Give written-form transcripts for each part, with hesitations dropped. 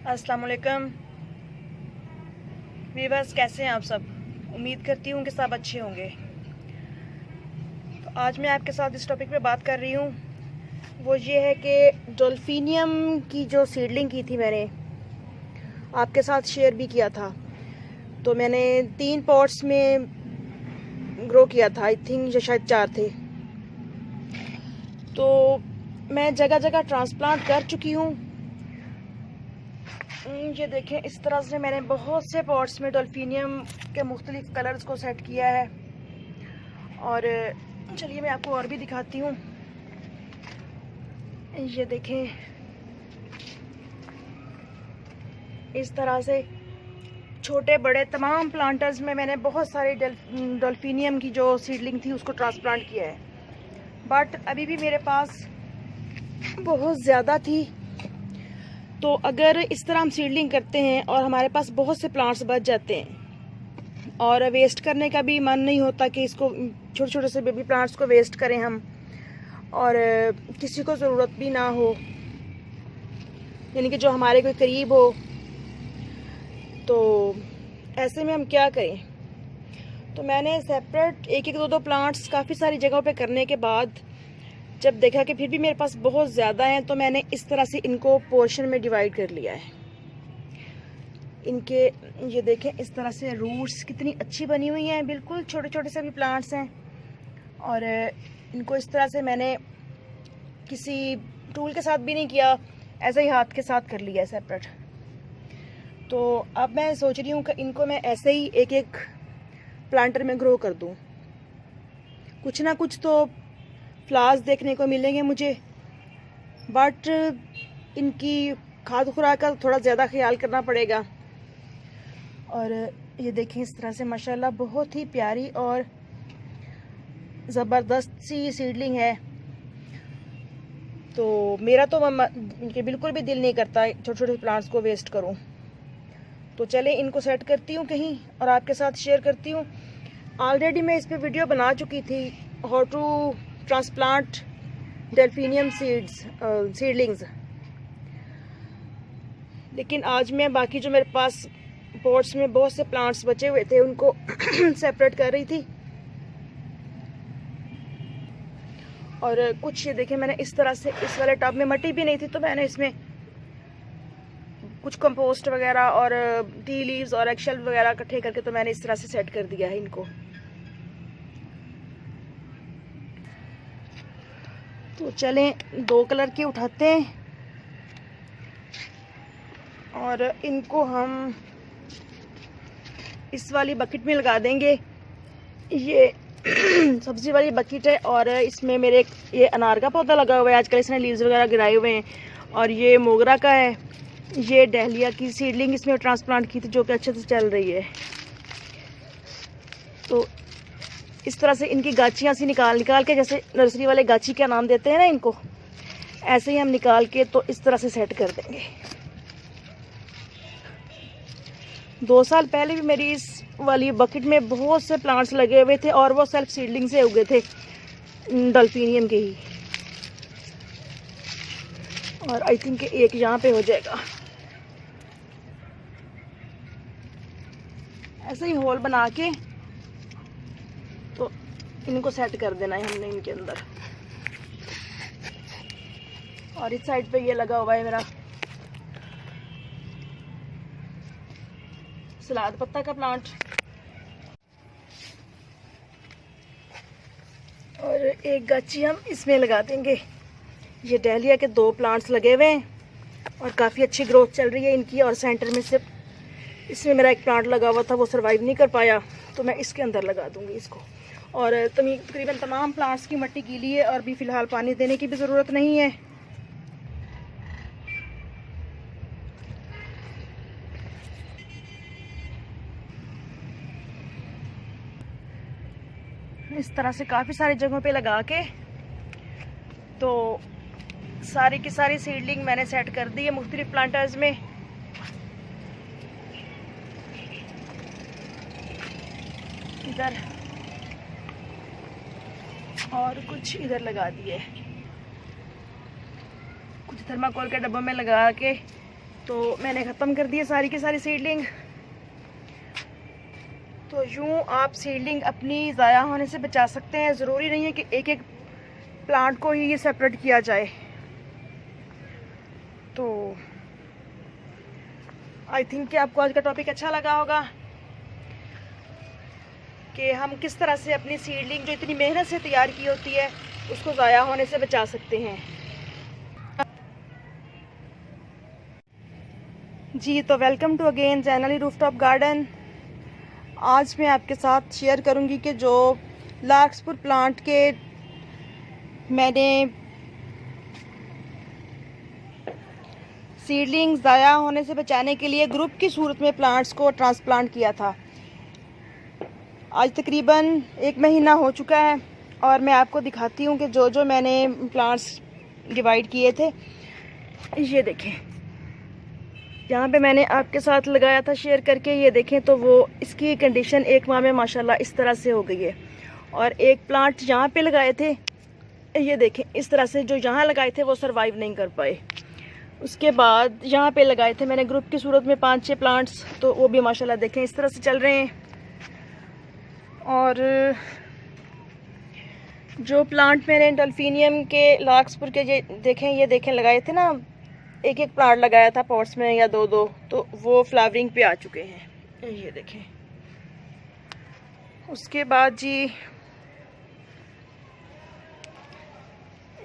अस्सलाम वालेकुम वीवर्स, कैसे हैं आप सब। उम्मीद करती हूँ कि सब अच्छे होंगे। तो आज मैं आपके साथ इस टॉपिक पे बात कर रही हूँ, वो ये है कि डॉल्फिनियम की जो सीडलिंग की थी मैंने आपके साथ शेयर भी किया था। तो मैंने 3 पॉट्स में ग्रो किया था, आई थिंक या शायद 4 थे। तो मैं जगह जगह ट्रांसप्लांट कर चुकी हूँ। ये देखें, इस तरह से मैंने बहुत से पॉट्स में डॉल्फिनियम के मुख्तलिफ कलर्स को सेट किया है। और चलिए मैं आपको और भी दिखाती हूँ। ये देखें, इस तरह से छोटे बड़े तमाम प्लांटर्स में मैंने बहुत सारे डॉल्फिनियम की जो सीडलिंग थी उसको ट्रांसप्लांट किया है। बट अभी भी मेरे पास बहुत ज़्यादा थी। तो अगर इस तरह हम सीडलिंग करते हैं और हमारे पास बहुत से प्लांट्स बच जाते हैं और वेस्ट करने का भी मन नहीं होता कि इसको छोटे छोटे से बेबी प्लांट्स को वेस्ट करें हम, और किसी को ज़रूरत भी ना हो, यानी कि जो हमारे कोई करीब हो, तो ऐसे में हम क्या करें। तो मैंने सेपरेट एक दो दो प्लांट्स काफ़ी सारी जगहों पे करने के बाद जब देखा कि फिर भी मेरे पास बहुत ज़्यादा हैं, तो मैंने इस तरह से इनको पोर्शन में डिवाइड कर लिया है। इनके ये देखें, इस तरह से रूट्स कितनी अच्छी बनी हुई हैं, बिल्कुल छोटे छोटे से भी प्लांट्स हैं। और इनको इस तरह से मैंने किसी टूल के साथ भी नहीं किया, ऐसे ही हाथ के साथ कर लिया है सेपरेट। तो अब मैं सोच रही हूँ कि इनको मैं ऐसे ही एक एक प्लांटर में ग्रो कर दूँ। कुछ ना कुछ तो फ्लावर्स देखने को मिलेंगे मुझे, बट इनकी खाद खुराक का थोड़ा ज़्यादा ख्याल करना पड़ेगा। और ये देखें, इस तरह से माशाल्लाह बहुत ही प्यारी और ज़बरदस्त सी सीडलिंग है। तो मेरा तो इनके बिल्कुल भी दिल नहीं करता छोटे छोटे प्लांट्स को वेस्ट करूं। तो चले इनको सेट करती हूँ कहीं और आपके साथ शेयर करती हूँ। ऑलरेडी मैं इस पर वीडियो बना चुकी थी, how to transplant delphinium seedlings. लेकिन आज मैं बाकी जो मेरे पास पॉट्स में बहुत से प्लांट्स बचे हुए थे उनको सेपरेट कर रही थी। और कुछ ये देखें, मैंने इस तरह से इस वाले टब में मिट्टी भी नहीं थी, तो मैंने इसमें कुछ कंपोस्ट वगैरह और टी लीव्स और एगशेल वगैरह इकट्ठे करके तो मैंने इस तरह से सेट कर दिया है इनको। तो चलें 2 कलर के उठाते हैं और इनको हम इस वाली बकेट में लगा देंगे। ये सब्जी वाली बकेट है और इसमें मेरे ये अनार का पौधा लगा हुआ है, आजकल इसने लीव्स वगैरह गिराए हुए हैं। और ये मोगरा का है, ये डहलिया की सीडलिंग इसमें ट्रांसप्लांट की थी जो कि अच्छे से चल रही है। तो इस तरह से इनकी गाछियाँ सी निकाल के, जैसे नर्सरी वाले गाछी क्या नाम देते हैं ना इनको, ऐसे ही हम निकाल के तो इस तरह से सेट कर देंगे। 2 साल पहले भी मेरी इस वाली बकेट में बहुत से प्लांट्स लगे हुए थे और वो सेल्फ सीडलिंग से उगे थे, डॉल्फिनियम के ही। और आई थिंक एक यहाँ पे हो जाएगा। ऐसे ही होल बना के तो इनको सेट कर देना है हमने इनके अंदर। और इस साइड पे ये लगा हुआ है मेरा सलाद पत्ता का प्लांट। और एक गाची हम इसमें लगा देंगे। ये डहलिया के 2 प्लांट्स लगे हुए हैं और काफ़ी अच्छी ग्रोथ चल रही है इनकी। और सेंटर में से इसमें मेरा एक प्लांट लगा हुआ था, वो सरवाइव नहीं कर पाया, तो मैं इसके अंदर लगा दूंगी इसको। और तकरीबन तमाम प्लांट्स की मिट्टी गीली है और भी फ़िलहाल पानी देने की भी ज़रूरत नहीं है। इस तरह से काफ़ी सारी जगहों पे लगा के तो सारी की सारी सीडलिंग मैंने सेट कर दी है मुख्तलिफ प्लांटर्स में। इधर और कुछ इधर लगा दिए, कुछ थर्माकोल के डब्बों में लगा के तो मैंने ख़त्म कर दी सारी की सारी सीडलिंग। तो यूँ आप सीडलिंग अपनी ज़ाया होने से बचा सकते हैं। ज़रूरी नहीं है कि एक एक प्लांट को ही ये सेपरेट किया जाए। तो आई थिंक कि आपको आज का टॉपिक अच्छा लगा होगा कि हम किस तरह से अपनी सीडलिंग जो इतनी मेहनत से तैयार की होती है उसको ज़ाया होने से बचा सकते हैं। जी, तो welcome to again Jainly rooftop garden. आज मैं आपके साथ शेयर करूंगी कि जो लार्क्सपुर प्लांट के मैंने सीडलिंग ज़ाया होने से बचाने के लिए ग्रुप की सूरत में प्लांट्स को ट्रांसप्लांट किया था। आज तकरीबन 1 महीना हो चुका है और मैं आपको दिखाती हूँ कि जो जो मैंने प्लांट्स डिवाइड किए थे, ये देखें। यहाँ पे मैंने आपके साथ लगाया था शेयर करके, ये देखें तो वो इसकी कंडीशन 1 माह में माशाल्लाह इस तरह से हो गई है। और एक प्लांट यहाँ पे लगाए थे, ये देखें इस तरह से, जो यहाँ लगाए थे वो सरवाइव नहीं कर पाए। उसके बाद यहाँ पे लगाए थे मैंने ग्रुप की सूरत में 5-6 प्लांट्स, तो वो भी माशाल्लाह देखें इस तरह से चल रहे हैं। और जो प्लांट मैंने डल्फिनियम के लार्क्सपुर के ये देखें लगाए थे ना, एक एक प्लांट लगाया था पॉट्स में या 2-2, तो वो फ्लावरिंग पे आ चुके हैं, ये देखें। उसके बाद जी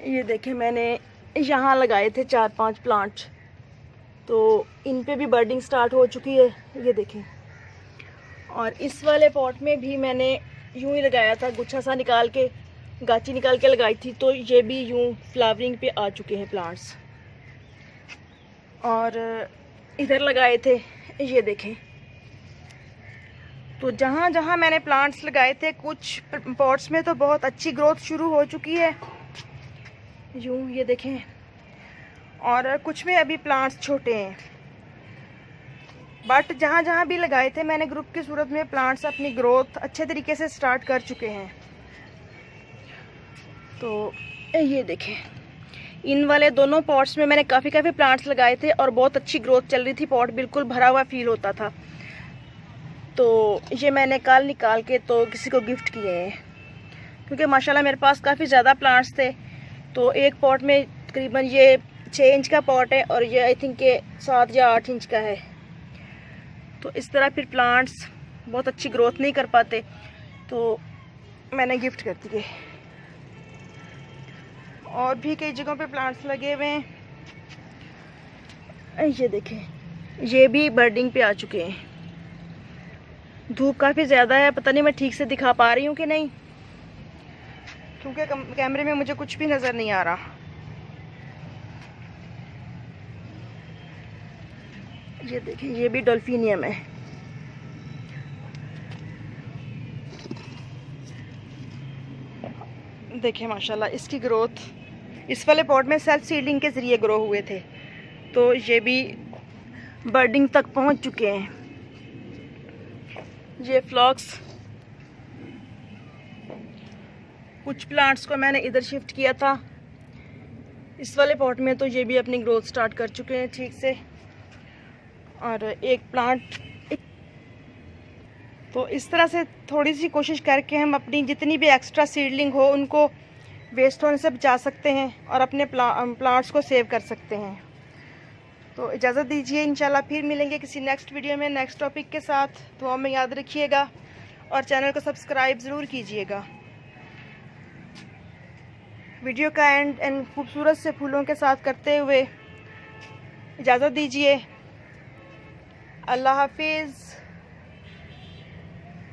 ये देखें मैंने यहाँ लगाए थे 4-5 प्लांट, तो इन पे भी बर्डिंग स्टार्ट हो चुकी है, ये देखें। और इस वाले पॉट में भी मैंने यूं ही लगाया था, गुच्छा सा निकाल के, गाची निकाल के लगाई थी, तो ये भी यूं फ्लावरिंग पे आ चुके हैं प्लांट्स। और इधर लगाए थे, ये देखें। तो जहाँ जहाँ मैंने प्लांट्स लगाए थे, कुछ पॉट्स में तो बहुत अच्छी ग्रोथ शुरू हो चुकी है, यूं ये देखें। और कुछ में अभी प्लांट्स छोटे हैं, बट जहाँ जहाँ भी लगाए थे मैंने ग्रुप की सूरत में, प्लांट्स अपनी ग्रोथ अच्छे तरीके से स्टार्ट कर चुके हैं। तो ये देखें, इन वाले दोनों पॉट्स में मैंने काफ़ी प्लांट्स लगाए थे और बहुत अच्छी ग्रोथ चल रही थी, पॉट बिल्कुल भरा हुआ फील होता था। तो ये मैंने कल निकाल के तो किसी को गिफ्ट किए हैं, क्योंकि माशाल्लाह मेरे पास काफ़ी ज़्यादा प्लांट्स थे। तो एक पॉट में तकरीबन ये 6 इंच का पॉट है और ये आई थिंक के 7 या 8 इंच का है। तो इस तरह फिर प्लांट्स बहुत अच्छी ग्रोथ नहीं कर पाते, तो मैंने गिफ्ट कर दिए। और भी कई जगहों पे प्लांट्स लगे हुए हैं, ये देखें, ये भी बर्डिंग पे आ चुके हैं। धूप काफ़ी ज़्यादा है, पता नहीं मैं ठीक से दिखा पा रही हूँ कि नहीं, क्योंकि कैमरे में मुझे कुछ भी नज़र नहीं आ रहा। ये देखें, ये भी डॉल्फिनियम है। देखें माशाल्लाह इसकी ग्रोथ, इस वाले पॉट में सेल्फ सीडलिंग के ज़रिए ग्रो हुए थे, तो ये भी बर्डिंग तक पहुंच चुके हैं। ये फ्लॉक्स, कुछ प्लांट्स को मैंने इधर शिफ्ट किया था इस वाले पॉट में, तो ये भी अपनी ग्रोथ स्टार्ट कर चुके हैं ठीक से। और एक प्लांट, तो इस तरह से थोड़ी सी कोशिश करके हम अपनी जितनी भी एक्स्ट्रा सीडलिंग हो उनको वेस्ट होने से बचा सकते हैं और अपने प्लांट्स को सेव कर सकते हैं। तो इजाज़त दीजिए, इंशाल्लाह फिर मिलेंगे किसी नेक्स्ट वीडियो में नेक्स्ट टॉपिक के साथ। दुआ में याद रखिएगा और चैनल को सब्सक्राइब ज़रूर कीजिएगा। वीडियो का एंड खूबसूरत से फूलों के साथ करते हुए इजाज़त दीजिए। अल्लाह हाफिज़।